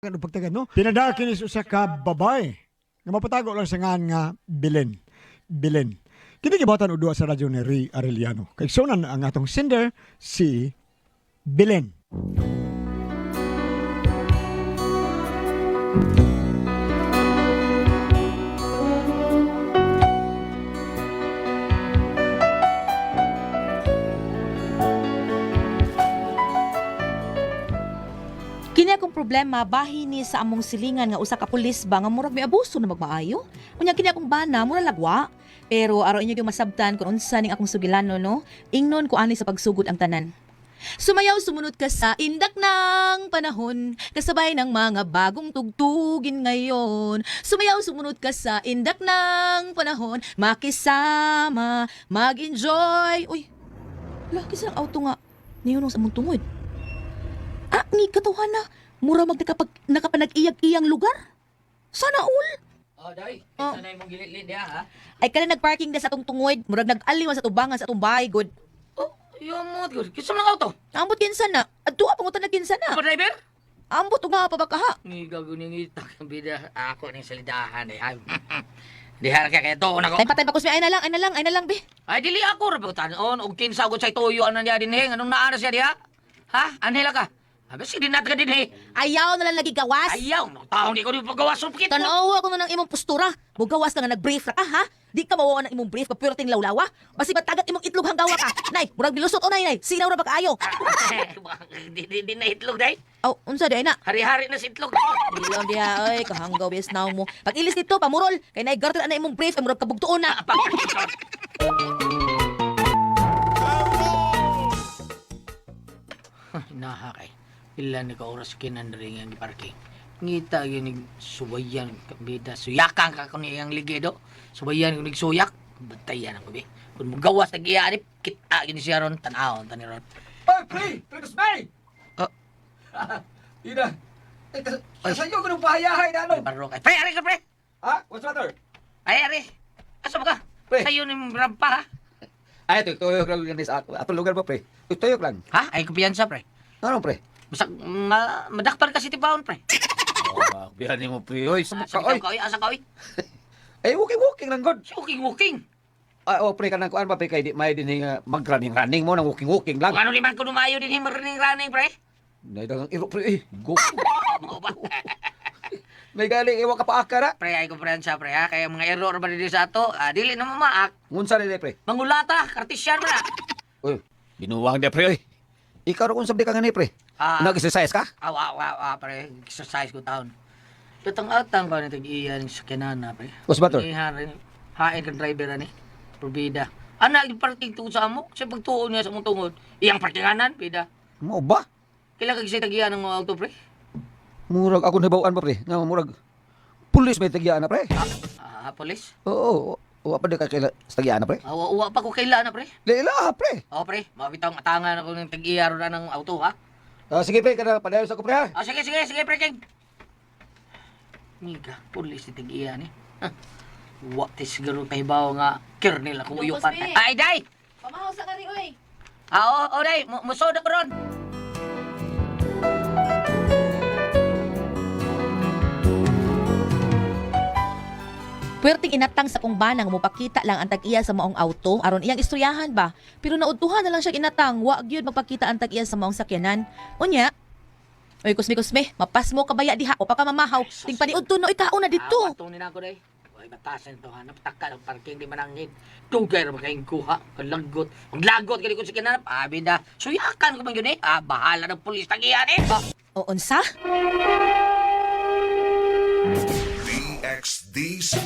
pagtakan o pagtagan, no? Pinadakin is usa ka babay. Nga mapatago lang sa ngan nga Belen. Belen. Kini gibatan og duha sa radyo ni Ray Arellano. Kay sunan ang atong sender si Belen. Kini akong problema bahin ni sa among silingan nga usa ka pulis ba nga murag may abuso na magmaayo. Unya kini akong bana mura lagwa. Pero araw inyo yung masabtan kung unsa ning akong sugilano no. Ingnon ko ani sa pagsugod ang tanan. Sumayaw sumunod ka sa indak ng panahon, kasabay ng mga bagong tugtugin ngayon. Sumayaw sumunod ka sa indak ng panahon, makisama, mag-enjoy. Uy, laki sa auto nga. Niyunong sa mong tungod. Ni katuhan na. Mura nakapanag-iyag-iyang lugar. Sana all. Oh, day. Isa na yung gilid dia, ha? Ay kana nagparking na sa atong tungod. Murag nag-aliwan sa tubangan sa atong bahay, good. Oh, yamot, good. Kisa mo lang auto? Ambot kinsa na. Adto pangutan na kinsa na. Apa, driver? Ambot og nga pa ba kaha? Ni gago ni ngitak ang bida. Ako ning salidahan, eh. Dihar ka kaya to, nako. Tay patay pa kusmi ay na lang be. Ay, dili ako, rabutan-on. Og kinsa agad sa ituyo, ano niya din, eh. Anong naana siya diha? Ha? Anhela ka? Abi, sige natin ka din, eh. Ayaw na lang lagi gawas. Ayaw, no, taong di ko din paggawas ng pikit mo. Tanawa ko na ng imong postura. Mugawas ka nga nag-brief ra ka, ha? Di ka mawawa ng imong brief, kapirating lawlawa. Basi matagat imong itlog hanggawa ka. Nay, murag nilusot o nay. Sinaw ra ba kaayo? Di na itlog, day. Aw, unsa di ay na? Hari-hari na si itlog. Dilaw diha, ay, kahanggaw yes now mo. Pag ilis dito, pamurol. Kay nay gartel ana imong brief, ay murag kabugtuon na. Naha kay. Ilan ni ka oras kinandring ang parking. Ngita yun ni subayan bida suyakan ka kung iyang ligido. Subayan kung nigsuyak, batayan ang gabi. Kung magawas na giyanip, kita yun siya ron, tanahon, taniron. Oy, pre! Precos Bay! Oh. Ina. Kasayo ko ng pahayahay na ano? Ay, baro kay. Pre, ari ka, pre! Ha? What's the matter? Ay, ari! Asa ba ka? Pre. Sa'yo ni rampa, ha? Ay, tuyok lang yan sa ako. Atong lugar ba, pre? Tuyok lang. Ha? Ay, kumpiyansa, pre. Ano, pre? Basta, madaktar ka si Tibahon, pre. Oh, bihan mo, pre. Oy, sabak ka, oy. Asa ka, oy? Ay, walking lang, God. Walking. Ah, oh, pre, kanang kuan ba, pre, kay di may din mag-running mo, nang walking lang. Kung ano liman ko lumayo din himarining-running, pre? Naidagang iro, pre, eh. Go. Ano ba? May galing, iwa ka pa akara. Pre, ay kumpiyansa, pre, ha? Kaya mga error ba din sa ato, dili na mamaak. Ngunsa rin, pre. Mangulata, kartisyan mo na. Uy, binuwang dia, pre, oy. Ikaw rin kung sabi ka nga ni, pre. Nag-exercise ka? Pre. Exercise ko taon. Tutang-atang ko na tag-iyan sa kinana, pre. What's matter? Hain ka driver, ani. Probida. Ana, yung parking tungod sa amo. Kasi pagtuon niya sa mong tungod. Iyang parkinganan, pida. Mo ba? Kailan kag tag-iyan ng mga auto, pre? Murag ako nabawaan pa, pre. Nga, murag. Pulis may tagyaan na, pre. Polis? Oo. Uwa pa di ka kaila sa tagyaan na, pre. Uwa pa ko kailan na, pre. Leila, pre. Pre. Mabitaw ang atangan ako ng tag-iyan na ng auto, ha? Sige, pre. Kada padayon sa ko, pre, ha? Sige, pre, King. Miga, pulis ni tag-iyan, eh. What is siguro kahibaw nga kernel akong uyupan. Ay, day! Pamahaw sa kari, oy. Oo, day. Musoda ko ron. Puwerteng inatang sa kong banang mupakita lang ang tag-iya sa maong auto aron iyang istoryahan ba. Pero naudtuhan na lang siya inatang, wa gyud magpakita ang tag-iya sa maong sakyanan. Unya, oy kusmi, mapas mo kabaya diha o pa ka mamahaw. Ting paniudto no ikaw na dito. Tunin ako, day. Ay, batasan to, ha? Napataka ng parking di manangin. Tugay ra makaing kuha. Kalagot. Maglagot ka di ko sa kinanap. Bida. Suyakan ko man yun, eh. Bahala ng pulis tag-iyan, eh. O unsa? VXDs.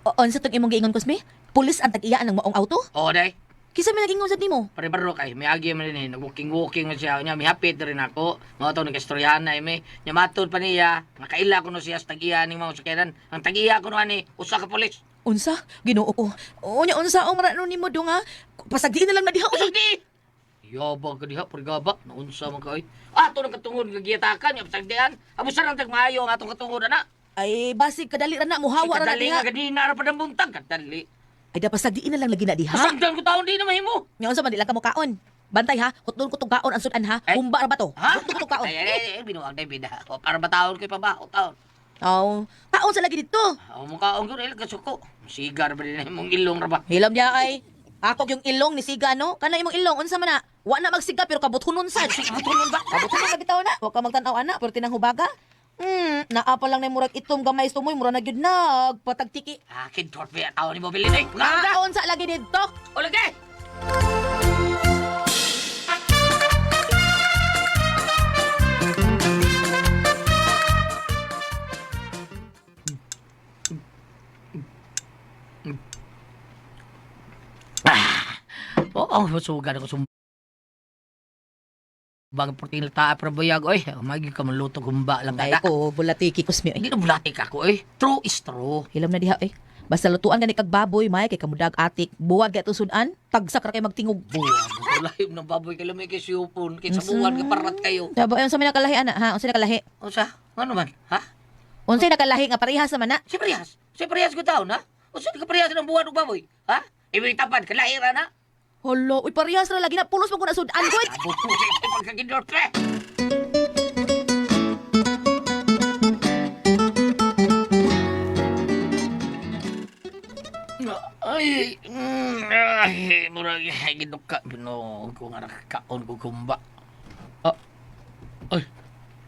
O unsa tong imong giingon kusmi? Pulis ang tag-iya ng maong auto? Oo, day. Kisa may nag-ingon sa nimo? Pare-baro kay, may agi man rin, nag-walking-walking man siya. Nya, may hapit na rin ako. Mga ito, nag-istoryahan na, may. Nya, matod pa niya. Nakaila ko no siya sa tag-iya ng mga sakyanan. Ang tag-iya ko no, ani, usa ka pulis. Unsa? Ginoo ko. Unya unsa ang marano nimo do nga? Pasagdiin na lang na diha. Usag di! Yabang ka diha, parigaba. Naunsa man ka, oy. Ato ng katungod, nagiyatakan, yung pasagdian. Abusan ang tagmayo ang atong katungod, ana. Ay, basig kadali ra na muhawa ra na Kadali diha. nga, kadina ra pa ng buntag. Kadali. Ay, dapat pasagdiin na lang lagi na diha. Pasagdan ko taon di na mahimo. Nya unsa man di lang ka mukaon? Bantay ha, hutdon ko tong kaon ang sudan ha. Ay. Humba ra ba to? Ha? Hutdon ko tong kaon. Ay, binuang na bida. O, para bataon ko ipabaho taon. Oh, kaon sa lagi dito. O, mukhaon ko rin, kasuko. Sigar ba din mong ilong ra ba? Hilam niya ay. Ako yung ilong ni Siga, no? Kana imong ilong, unsa man na? Wa na magsiga, pero kabuthunon sad. Kabuthunon ba? Kabuthunon na bitaw na. Wa ka magtanaw ana, pero tinang hubaga. Naa pa lang na murag itom gamay sumoy, mura na gyud nagpatagtiki. Akin, short ba taon ni mo bilin eh. Nga! Kaon sa lagi dito. O, lagi! Oo, masugan ako sumbang portil ta prabayag oy. Magi ka maluto gumba lang Ay kada. ko, bulatiki kusmi. Hindi na bulatik ako eh. True is true. Hilam na diha eh. Basta lutuan gani kag baboy, may kay kamudag atik. Buwag kay sudan, tagsak ra kay magtingog. Buwan. Lahib ng baboy kay lamay kay siyupon. Kay sa buwan ka parat kayo. Dabo unsa man nakalahi ana ha? Unsa nakalahi? O sa? Ano man? Ha? Unsa nakalahi nga parehas man na? Si Parehas. Si Parehas ko taon ha? O sa ka Parehas ng buwan ng baboy? Ha? Ibig tapad, kalahira na. Holo, uy parehas ra lagi na pulos man ko na sudan gud. Abo po sa pagkakindor tre. Ay, murag ginok ka, binog ko nga nakakaon ko kumba. Ah, ay,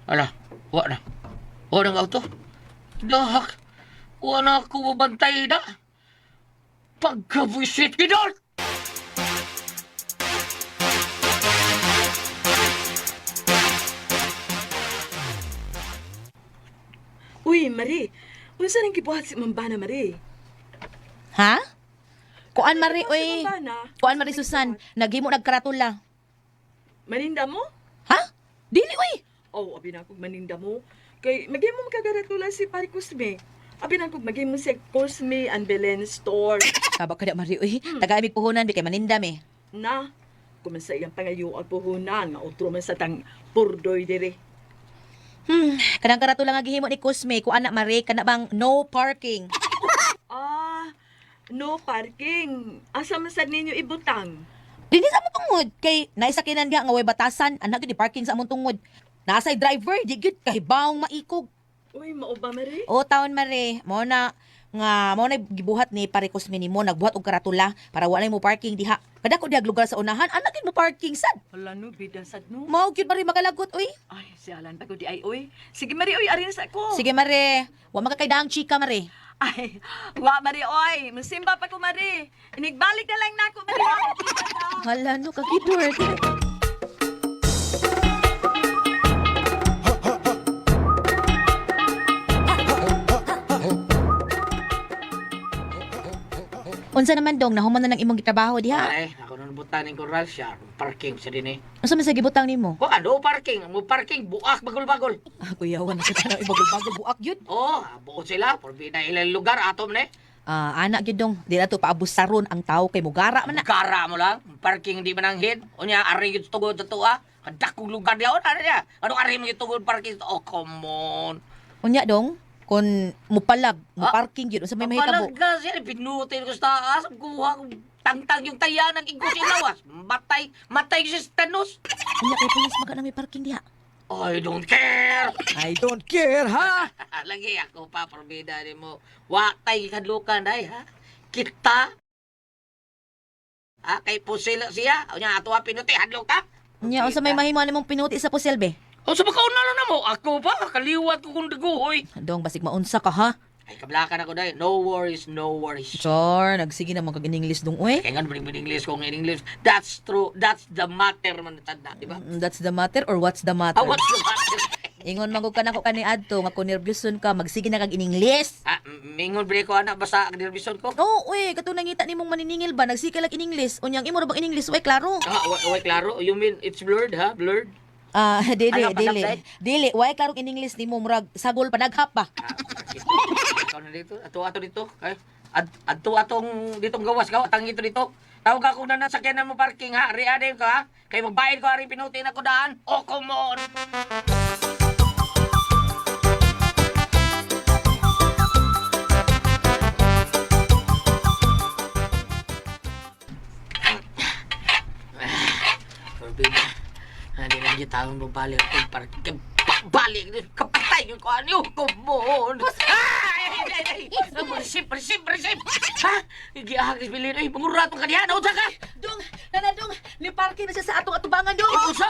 ala, wa na. Wa na nga auto. Dahak, wa na ako mabantay na. Pagka-visit kinor! Uy, Marie. Unsa nang gibuhat si Mambana, Marie? Ha? Kuan mari Si uy. Mambana. Kuan mari Susan, naghimo nagkaratula. Maninda mo? Ha? Dili uy. Oh, abi na kog maninda mo. Kay magimo magkagaratula si Pari Cosme. Abi na kog magimo si Cosme and Belen store. Kabak kada mari uy. Taga-amig puhunan bi kay manindam eh. Na, kumansa iyang pangayo ang puhunan nga utro man sa tang purdoy dire. Kanang karatula nga gihimo ni Cosme, kuan na mari kana bang no parking. Ah, no parking. Asa man sad ninyo ibutang? Dili sa mo tungod kay naisakinan diha nga way batasan, anak di parking sa among tungod. Nasay driver, di gyud kay bawong maikog. Uy, mao ba, Marie? O taon mare, mo na gibuhat ni Pare Cosme nimo nagbuhat og karatula para wala mo parking diha. Kada ko diha lugar sa unahan, anak gid mo parking sad. Hala no, bida sad no. Mao gyud mari makalagot uy. Ay, sialan pa ko di ay, uy. Sige, Marie, uy, arin sa ko. Sige mare, wa makakaidaang chika mare. Ay, wa, Marie, oy. Musimba pa ko, Marie. Inigbalik na lang na ako, Marie. Hala no kakidor. Unsa naman dong nahuman na ng imong gitrabaho diha? Ay, ako nung butanin ko ral siya. Parking sa din eh. Unsa man sa gibutang nimo? Kung ano, parking. Mo parking, buak, bagol-bagol. Ah, kuyawan na sa tanang ibagol-bagol buak yun. Oh, buo sila. Porbi na ilang lugar, atom na eh. Ah, anak gyud dong, di na to paabusaron ang tao kay mugara man na. Kara mo lang. Parking di mananghid. O niya, ari yung tugod na to ah. Kadakong lugar niya. O, ano niya? Ano ari mo yung tugod parking? Oh, come on. Unya dong, kon mupalag, muparking gyud unsa may mahitabo. Papalag ka siya. Pinutin ko sa taas. Kuha ko. Tangtang yung tayanan. Igos ilawas. Matay ko si Stanos. Unya kay pulis maga na may parking diha. I don't care. I don't care, ha? Lagi ako pa, probida ni mo. Watay kadlukan ay ha? Kita? Kay pusila siya. O niya, ato pinuti, hadlo ka? Unya unsa may mahimo nimong pinuti sa puselbe? O sa makauna na mo, ako pa, kaliwat ko kung daguhoy. Dong basig maunsa ka ha. Ay, kablakan ako dahil. No worries, no worries. Sure, nagsige na kag English dong uy. Kaya nga, maling English kung in English. That's true. That's the matter man natanda, di ba? That's the matter or what's the matter? What's the matter? Ingon magug ka na ko kani adto nga kung nervyoson ka magsige na kag in English. Mingon bre ko anak basta ang nervison ko. Oo, uy, katong nangita nimong maniningil ba nagsige lag in English. Unyang imo ra bang in English, uy, klaro. Klaro. You mean it's blurred, ha? Blurred? Ah, dili, Ano, dili. panapday? Dili, why klaro in English nimo murag sagol panaghap ba? Ikaw na dito. Ato dito. Ay, atong ditong gawas. Tang ito dito. Tawag ako na nasakyanan mo parking ha. Riade ka ha. Kaya magbayad ko haring pinutin ako daan. Oh, come on. mo balik ako parking. Balik kapatay ko ano come on. Ay! Resip. Ha? Igihagis bilin ay mangurat mo kaniya na usa ka. Dong, nanadong, liparking na siya sa atong atubangan, dong. Usa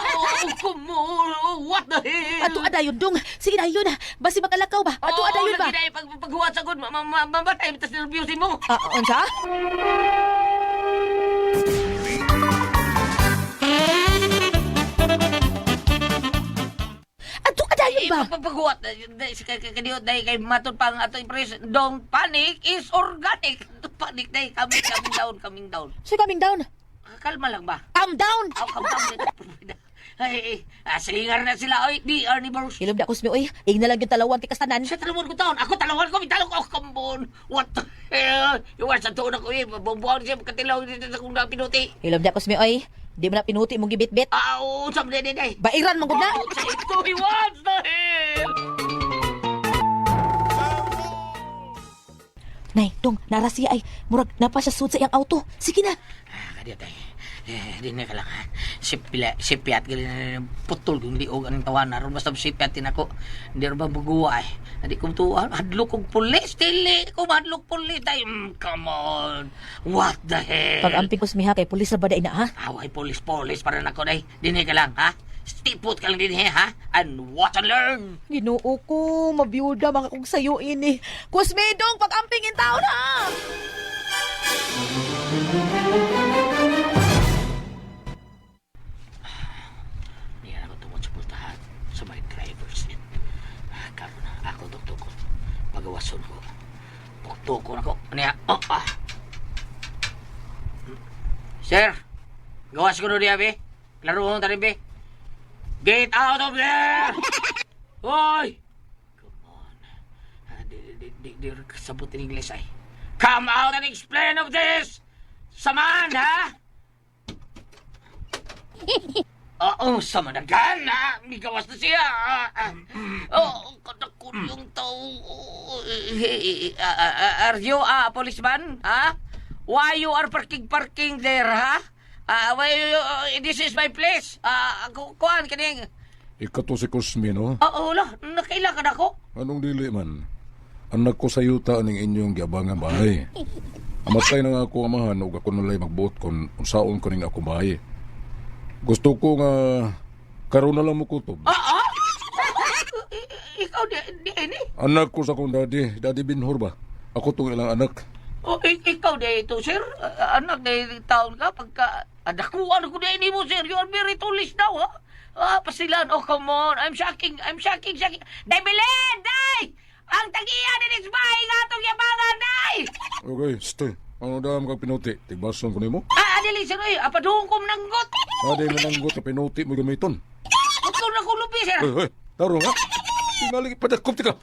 come on. What the hell? Ato adayon, dong. Sige na, yun. Basi makalakaw ba? Ato adayon ba? Lagi na paghuwat sa good mamatay tas nervyusin mo. Unsa? Ato adayon ba? Paghuwat kaniyo dai kay matud pang ato impress. Don't panic is organic. Don't panic dai coming down. So coming down. Kalma lang ba? I'm down. Calm down. Ay, singar na sila. Oy, di Arnivores. Hilom na kusmi, oy. Igna lang yung talawang tikastanan. Sa talawon ko taon. Ako talawon ko. Mitalo ko. Kambon. What the hell? Iwan sa tuon ako eh. Bumbuhan siya. Katilaw dito sa kong pinuti. Hilom na kusmi, oy. Di mo na pinuti mong gibit-bit. Usap na din eh. Bairan mong gudna. Sa ito, what the hell? Nay, dong, nara siya ay. Murag, napa siya sud sa iyang auto. Sige na. Kadiya tayo. Di na ka lang ha. Sipiat gali na putol kung liog ang tawanan. Ron basta sipiat din ako. Hindi rin ba buguwa eh. Hindi ko tuwa. Hadlok kong pulis. Dili ko madlok pulis. Come on. What the hell? Pag amping kusmi ha, kay pulis na baday na ha. Away polis para na ko day. Di na ka lang ha. Stay put ka lang din ha. And watch and learn. Ginoo ko, mabiyuda mga kong sayo ini. Kusmi, dong, pag amping in taon ha. Niyan ako tumot sa pultahan sa may driver's seat. Karon na ako tuktukon. Pagawason ko. Tuktukon ako. Ano yan? Sir, gawas ko doon be. Laro mo tayo be. Get out of there! Hoy! Come on. Di sabot in English ay. Come out and explain of this! Saman, ha? Oo, sama na gana. May gawas na siya. Katakot yung tao. Are you a policeman? Ha? Why you are parking there, ha? This is my place. Kuhan, kaning. Ikato si Kusmi, no? Oo, lah. Nakailangan ako. Anong dili man? Anak ko sa yuta ning inyong giabangan bahay. Amatay na nga ako amahan ug ako nalay magbuot kung unsaon ko ning ako bahay. Gusto ko nga karon na lang mo kutob. Ikaw di ini? Anak ko sa kong daddy Binhur ba? Ako tong ilang anak. Ikaw di ito, sir. Anak di taon ka pagka adakuan ko di ini mo, sir. You are very foolish now, ha? Pasilan. Oh, come on. I'm shocking. Day, Belen! Day! Ang tagiyan ni Nisbay nga itong yabangan, day! Okay, stay. Ano dam kag pinuti? Tigbason ko nimo? Adili, sir. Apaduhong kong nanggot. Ade mananggot na pinuti mo gamiton. Huwag ko na kulubi, sir. Hoy, taro ha. Tingali padakop tika.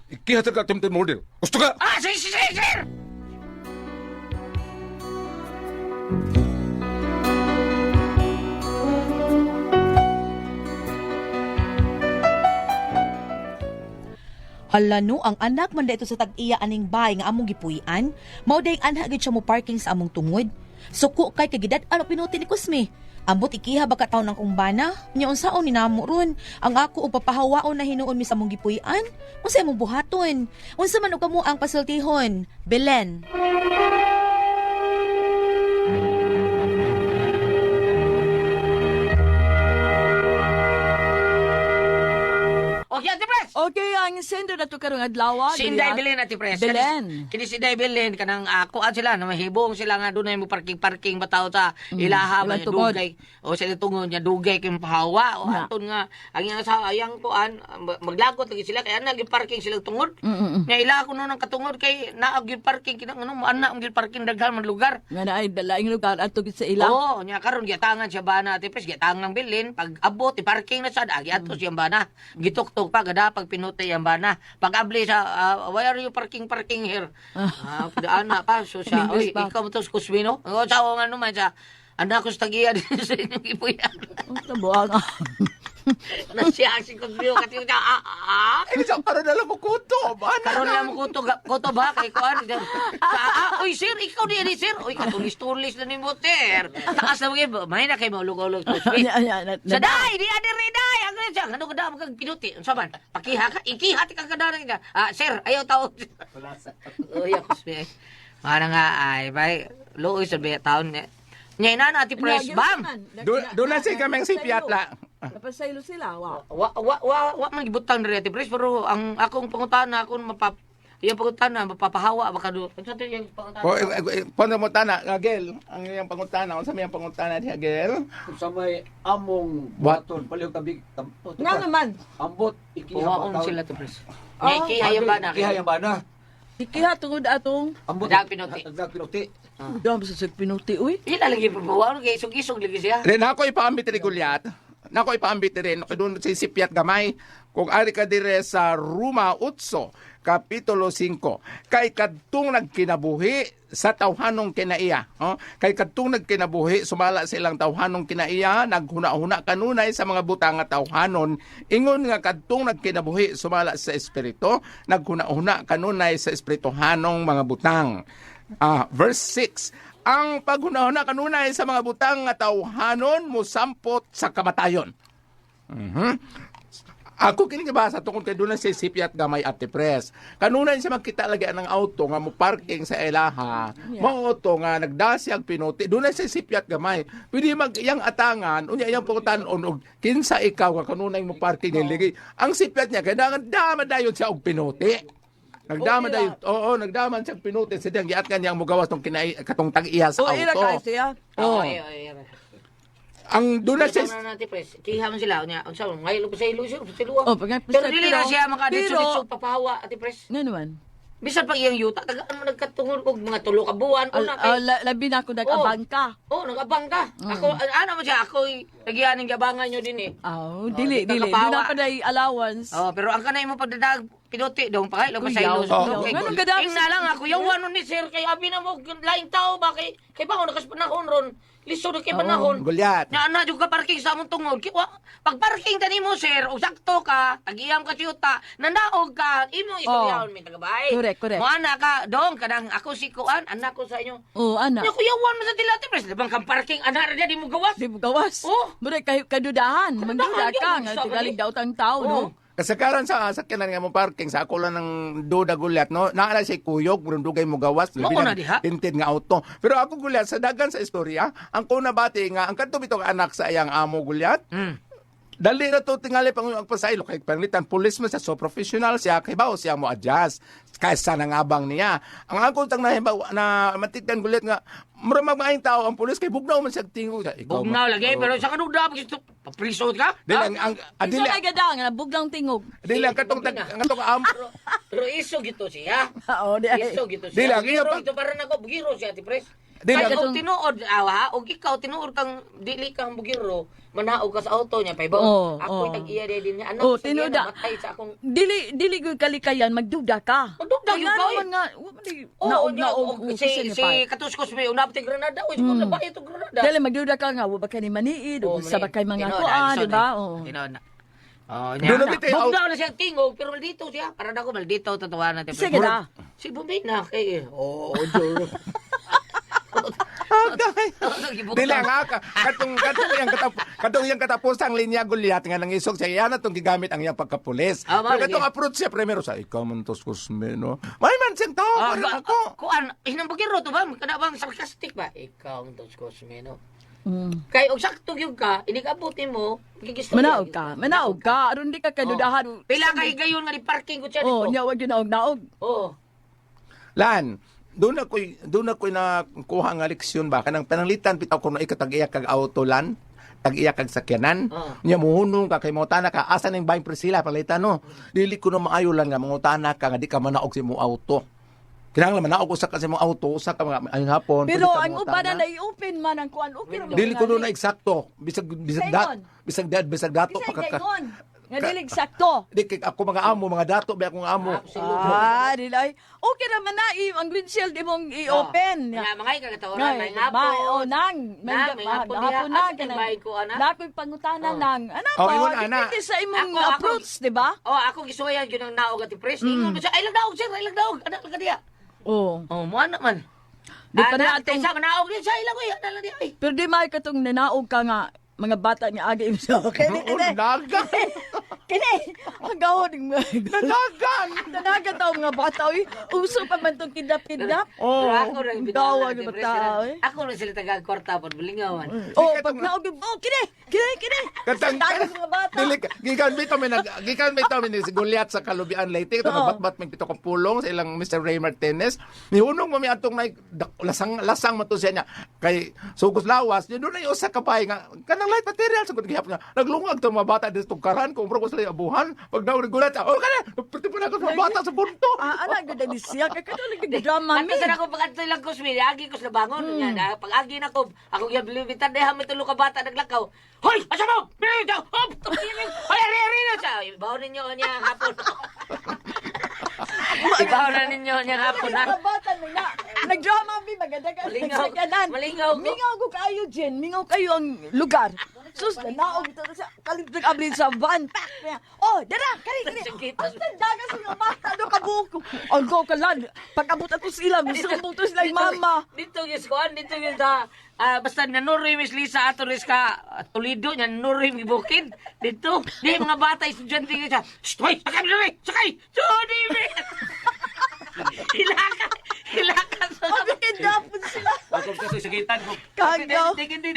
Ikihat ka temten model. Gusto ka? Sir! Hala no, ang anak man da ito sa tag-iya aning bahay nga among gipuy-an, mao day anha gid siya mo parking sa among tungod. Suko kay kagidad ano pinuti ni Kusmi. Ambot ikiha baka taon ng kumbana, nya unsaon ni namo ron. Ang ako og papahawaon na hinuon mi sa among gipuy-an, unsa imong buhaton? Unsa man og kamo ang pasultihon? Belen. Okay, Ate Pres! Okay, ang sender na to karong adlaw. Si Inday Belen, Ate Pres. Belen. Kini si Inday Belen, kanang kuan sila, na mahibong sila nga doon ay mo parking bataw ta. Ilaha ba ilang tungod. dugay. O sila tungod niya, dugay kayong pahawa. O aton nga, ang yang sa ayang kuan, maglagot lagi sila, kaya nag-parking sila tungod. Nga ilaha ko noon ang katungod, kay naag-parking, kinang ano, maana ang parking daghan man lugar. Nga na ay dalaing lugar ato gid sa ila. Oo, nya karon giatangan siya bana, Ate Pres, giatangan ng Belen, pag abot, parking na sa agi ato siyang bana. Gituktok pa, gada pag pinutay ang bana. Pag abli sa, why are you parking here? Ana pa, so siya, English oy, pa. ikaw mo to, Kusmino? O, sa nga naman siya, anak ko sa tagiya din sa inyong ipuyan. Ang tabuang. Nasiyasi ko niyo kasi Eh, sa karon na lang mo kuto. karon lang mo kuto ba kay kuan. Oy sir, ikaw ni sir. Oy katulis-tulis na nimo sir. Taas na mga may na kay maulog-ulog to. Sa day, di ada day. Ang siya, ano kada mo kag pinuti. Unsa man? Pakiha ka, ikiha ti kang kadaran ka. Sir, ayaw tao. Oy ako sir. Mana nga ay bay. Luoy sa taon niya. Nya na ati press bam. Doon na siya kaming sipiat la. Napasaylo sila, wow. Wa man gibutang diri ati press pero ang akong pangutana akong iyang pangutana mapapahawa baka do. Unsa to yung pangutana? Paano mo tana, Gagel? Ang iyang pangutana, unsa may pangutana diha, Gagel? Sa may among What? buhaton, palihog tabig. Nga naman, Ambot, Kuhaon ikiha sila to press. Oh, Nya ikihayan ba na? Ikihayan ba na? ikiha tungod atong Ambot. Dag pinuti. Dag pinuti. dam sa pinuti, uy. Ila lagi pabawa kay isog-isog lagi siya. Ren ako ipaambit rin Gulyat. Nako ipaambit rin. Kaya doon sa sipiat gamay. Kung ari ka dire sa Roma 8, Kapitulo 5. Kay kadtong nagkinabuhi sa tawhanong kinaiya. Oh? Kay kadtong nagkinabuhi, sumala silang tawhanong kinaiya, naghuna-huna kanunay sa mga butang nga tawhanon. Ingon nga kadtong nagkinabuhi, sumala sa espiritu, naghuna-huna kanunay sa espirituhanong mga butang. Verse 6. Ang paghunahuna kanunay sa mga butang nga tawhanon mosampot sa kamatayon. Ako kini gibasa tungod kay dunay si sipiat gamay at press. Kanunay siya makita lagi ang auto nga mo parking sa ilaha. Mao auto nga nagdasyag pinuti. Dunay si sipiat gamay. Pwede mag iyang atangan unya iyang pungutan og kinsa ikaw nga kanunay mo parking niligi. Ang sipiat niya kailangan dama dayon siya og pinuti. Nagdama dayon. Oo, nagdaman siya og pinuti sa diyang giat kanya mo gawas tong katong tag-iya sa O, ira auto. ka siya. Oo. Ang dunay Sa si na natin press. Kiha man sila unya. Unsa man ngayon pa sa ilusyon, sa luwa. Oh, pag Pero dili na siya makaditso Pero, papahawa ati press. nga naman. Bisan pag iyang yuta, tagaan mo nagkatungod og mga tulo ka buwan una kay. Labi na ako nag-abang ka. Oh, nag-abang ka. Ako ano man siya, ako nagianing gabangan nyo din eh. Oh, di dili, ka dili. kapawa. Doon ako na allowance. Oh, pero ang kanay mo pagdadag pinuti dong pakay lang sa Kuyaw. ilos. Oh. Ganun kadami Ing na lang ako yawan ni sir kay abi na mo laing tao ba kay ba nakas panahon ron. Lisod kay panahon. Gulyat. Na jud ka parking sa among tungod. Pag parking tani mo sir, o sakto ka, tagiyam ka siyuta, nanaog ka, imo istoryahon mi tagabay. Correct. Mo ana ka dong kadang ako si Kuan, anak ko sa inyo. Oh, anak. Nya kuyawan mo sa tilati pres, bang kang parking ana ra di mo gawas. Di mo gawas. Oh. Mura kadudahan. Magduda ka. yun. Nga Sabi. tigaling daw tang tao, no? Kasagaran sa sakyanan nga mo parking sa ako lang ng duda Gulyat no naala si kuyog murundugay mo gawas Oo na, diha. tinted nga auto pero ako Gulyat sa dagan sa istorya ang kuna bati nga ang kadto bitong anak sa iyang amo Gulyat dali na to tingali pang pasaylo kay panglitan pulis man siya so professional siya kay bao siya mo adjust kaysa nangabang niya ang ako tang nahibaw na matikan Gulyat nga mura magmaayong tao ang pulis kay bugnaw man siya tingog Bugnaw lagi pero sa kanuda gusto papriso ka. dili ang Isa dili na gadang na buglang tingog. dili ang katong amo Pero iso gito siya. Oo, di ay. Iso gito Di siya. lang, Bugiro iya pa- ito para nako bugiro siya ti pres. Di Kaya lang. kung tinuod awa, o ikaw tinuod kang dili kang bugiro, manaog ka sa auto niya, paibaw. Oo, Ako oo. tag-iya din niya. Oh, Anak, tinuod tinuda. da. Matay sa akong... Dili gud kalikayan magduda ka. Magduda Kaya yun ka, naman nga, wa man di Oo, naog si Katuskos may unap ti Granada. Uy, siguro na ba ito Granada? Dili magduda ka nga, wa ba ka ni maniid, o sa ba kay mga kuan, di ba? Oh. Tinuod na. Oh, Doon niya. na bitay, Bugnaw na siya tingog, pero maldito siya. Para na ako maldito, tatawa natin. Sige na. Si Bumina kay... Oh, Diyos. Dili nga katong yang katapusang linya Gulyat nga nang isog siya yana tong gigamit ang iyang pagkapulis. Ah, Pero malagi. katong approach siya primero sa ikaw man tos kusme no. May man siyang tao Ah, parang ako. kuan, hinambugiro to ba? Kada bang sarcastic ba? Ikaw ang tos Cosmeno. Mm. Kay og sakto gyud ka, inikabuti mo, gigistorya. Manaog ka, aron di ka kadudahan. Pila ka higayon nga ni parking ko siya Oh, dito. nya wag yun naog. Oh. Lan, doon ako'y nakuha nga leksyon ba kanang pananglitan bitaw kuno ikatag-iya kag auto lan. Tag-iya kag sakyanan. Ah. Nya muhunong ka kay motana ka asa ning buying Priscilla palitan no. Dili ko na maayo lang nga mangutana ka nga di ka manaog sa imong auto. Kinahanglan manaog usa ka sa imong auto usa ka mga ayong hapon. Pero pwede ka ang mangutana. uban na i-open man ang kuan, okay ra man Dili ko nga na eksakto. Bisag Gayon. dato Bisag pakaka. gayon. Nga dilig sakto. Di kay ako mga amo, mga dato ba akong amo. Dilay. Okay naman na, ang windshield imong i-open. Mga kagatawaran, may hapon. Nang. May hapon diha. Hapon na. Asa tinbahay ko, ana? Nakoy pangutana nang. Ano Oh, ba? ingon, ana. Depende sa imong Ako- approach, di ba? Oh, ako gisuwayan yun ang naog at i-press. Ingon mo siya, ay lang daog, sir, ay lang daog. Anak lang ka diya. Oo. Oh, mo anak man. Di pa na Anak, isa ka naog din siya, ilang ko yan. Anak diya, ay. Pero di may katong nanaog ka nga mga bata nga agi im sa kini Nagan. kini ang gawon ng Nagan. Tanaga taw mga bata oy uso pa man tong kidnap-kidnap. Pero ako rin Dawa bitaw ng bata oy. Ako rin sila taga-kwarta po, bilingawan. Oh, pag naog kini. Katang Tanaga sa mga bata. Dili gikan bitaw mi ni si Goliath sa Kalubian Leyte ito Oo. batbat mi pito ka pulong sa ilang Mr. Ray Martinez. Nihunong mo mi atong nay lasang mo to siya niya kay sugos lawas yun doon ay usa ka pay nga kanang light material sa gihap nga naglungag to mga bata dito karan kung bro ko sila abuhan pag daw Goliath oh kana pati pa na ko sa mga bata sa bunto. Ana gud ni siya kay kadto lang drama mi. Ato sa ako pag-antay lang ko, Smith, agi ko sa bangon. Yan, pag-agi na ko, ako yung bilibitan, deha may tulo ka bata naglakaw. Hoy! Asa mo? Bili daw! Hop! Hoy, ari na siya! Ibaw ninyo niya hapon. Ibaw na ninyo niya hapon, ha? Mga bata na nagdrama mi magadagan Malingaw. nagsayanan. Malingaw ko. Mingaw ko kayo Jen, mingaw kayo ang lugar. Sus naog ito sa kalibig abli sa van. Oh, dara kani. Basta daga sa mga bata do kabuko. Ang go kalan. Pag-abot ako sila, gusto ko buto sila yung mama. Dito yung skuan, dito yung sa... basta nanuri Miss Lisa ato rin ka Toledo, nanuri yung bukid. Dito, di mga bata, estudyante nga siya. Shh, hoy, sakay mo na rin! Sakay! Sudi, me! Hilaka sa... Sabi kidnapon sila. Ako kasi sagitan ko. Kagaw. Dikindi.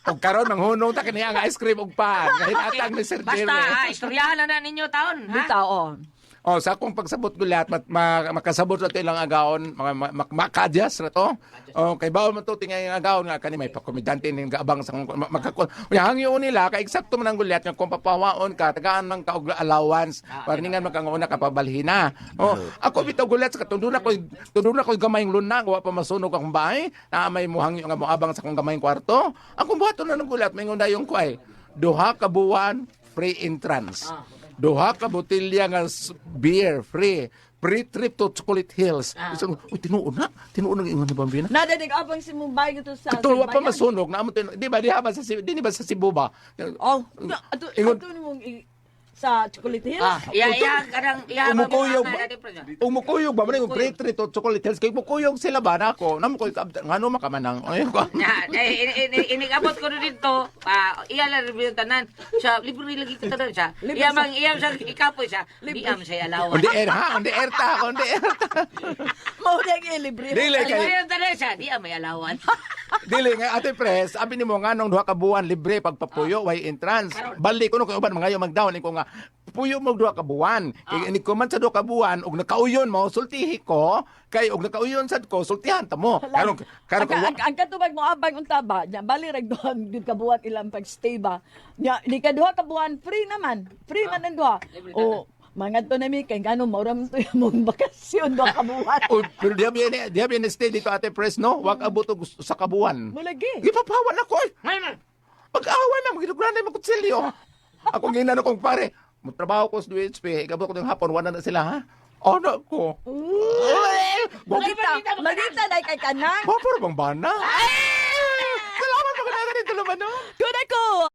Og karon manghunong ta kaniya nga ice cream ug pan. Kahit atang ni Sir Jerry. Basta, istoryahan na ninyo taon. Ha? Bitaw. Oh, sa akong pagsabot Goliath makasabot ra to ilang agaon, maka-adjust ra to. Oh, kay bawal man to tingay nga agaon nga kani may pakomedante ning gaabang sa magkakon. Unya hangyo nila kay eksakto man ang Goliath nga kung papawaon ka tagaan man ka og allowance warningan makanguna ka pabalhina. Oh, ako bitaw Goliath sa tunduna ko gamayng luna wa pa masunog akong bahay na may muhangyo nga moabang sa akong gamayng kwarto. Akong buhaton na ng Goliath may ngunda yung kuay. Duha ka buwan free entrance. Duha ka botelya nga beer free trip to Chocolate Hills. Tinuon na ang ingon ni Bambina. Nadadig abang si Mumbai ito sa Katulwa pa Bayan. masunog na amo di ba diha ba sa Cebu ba? Oh, Ingon- ato ni mong sa Chocolate Hills. Iya, kadang, iya, Umukuyog ba? Umukuyog ba man yung free trip to Chocolate Hills kay mukuyog sila ba nako. Namo ko ngano makamanang. Ay ko. Inigabot ko na dito, iya lang rin yung tanan. Siya, libre lagi kita doon siya. Libre Iya siya, ikapoy siya. Di am siya alawan. On the air ta. Mo na libre. Dili kay Libre yung tanan siya, di am may alawan. dili nga ate pres, abi nimo nga nung duha ka buwan libre pagpapuyo way entrance. Balik ko no kay uban mga magdaon ko nga puyo mo duha ka buwan. Kay ini ko man sa duha ka buwan og nakauyon mo sultihi ko kay og nakauyon sad ko sultihan ta mo. Karon Ang katubag mo abang unta ba, nya bali rag duha gud ka buwan ilang pagstay ba. Nya di ka duha ka buwan free naman. Free man ang duha. O mga to na mi kay ngano mauram to yung bakasyon duha ka buwan. Oh, pero diha bien stay dito ate pres no. Wag abot og sa kabuwan. Mulagi. Gipapawan ako. Ngayon, Pag-awan na magidugran na magkutsilyo. Ako ginano kong pare. Magtrabaho ko sa UHP, ikabot ko ng hapon, wala na sila ha. Anak ko. Malita na kay kanang. Papa bang bana? Salamat mga natin ito naman no. Good ako.